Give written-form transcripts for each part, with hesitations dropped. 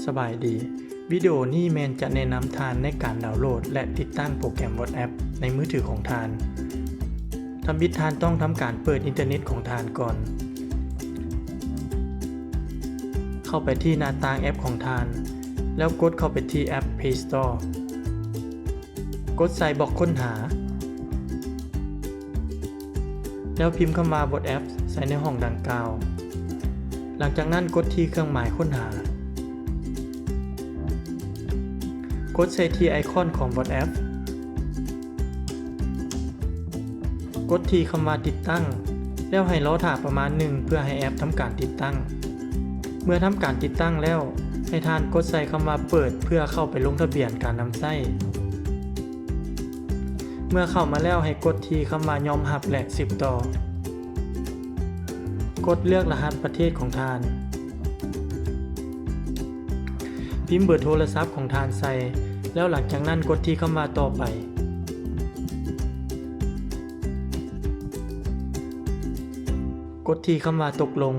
สบายดีวิดีโอนี้แมนจะแนะนำทานในการดาวน์โหลดและติดตั้งโปรแกรม WhatsApp ในมือถือของทานทำบิดทานต้องทำการเปิดอินเทอร์เน็ตของทานก่อนเข้าไปที่หน้าต่างแอปของทานแล้วกดเข้าไปที่แอป Play Store กดใส่บล็อกค้นหาแล้วพิมพ์คำว่า WhatsApp ใส่ในห้องดังกล่าวหลังจากนั้นกดที่เครื่องหมายค้นหากดใส่ที่ไอคอนของ WhatsApp กดที่คำว่าติดตั้งแล้วให้รอท่าประมาณหนึ่งเพื่อให้แอปทำการติดตั้งเมื่อทำการติดตั้งแล้วให้ท่านกดใส่คำว่าเปิดเพื่อเข้าไปลงทะเบียนการนำไส้เมื่อเข้ามาแล้วให้กดที่คำว่ายอมรับและสืบต่อกดเลือกรหัสประเทศของทานพิมพ์เบอร์โทรศัพท์ของทานใส่แล้วหลังจากนั้นกดที่คำว่าต่อไปกดที่คำว่าตกลง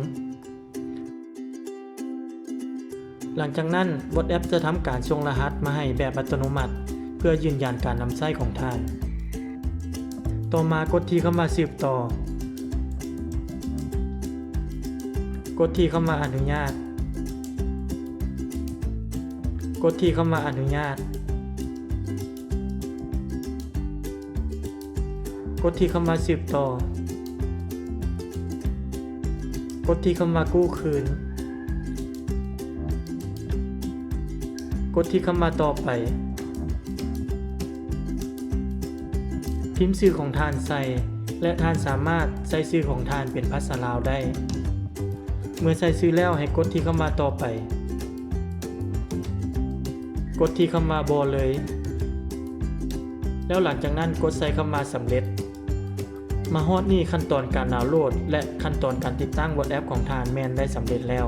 หลังจากนั้น WhatsApp จะทำการส่งรหัสมาให้แบบอัตโนมัติเพื่อยืนยันการนำไส้ของทานต่อมากดที่คำว่าสืบต่อกดที่คำว่าอนุญาตกดที่คำว่าอนุญาตกดที่คำว่าสืบต่อกดที่คำว่ากู้คืนกดที่คำว่าต่อไปพิมพ์ชื่อของทานใส่และทานสามารถใส่ชื่อของทานเป็นภาษาลาวได้เมื่อใส่ชื่อแล้วให้กดที่คำว่าต่อไปกดที่คำว่าบ่เลยแล้วหลังจากนั้นกดใส่คำว่าสำเร็จมาฮอดนี่ขั้นตอนการดาวน์โหลดและขั้นตอนการติดตั้ง WhatsApp ของทานแม่นได้สำเร็จแล้ว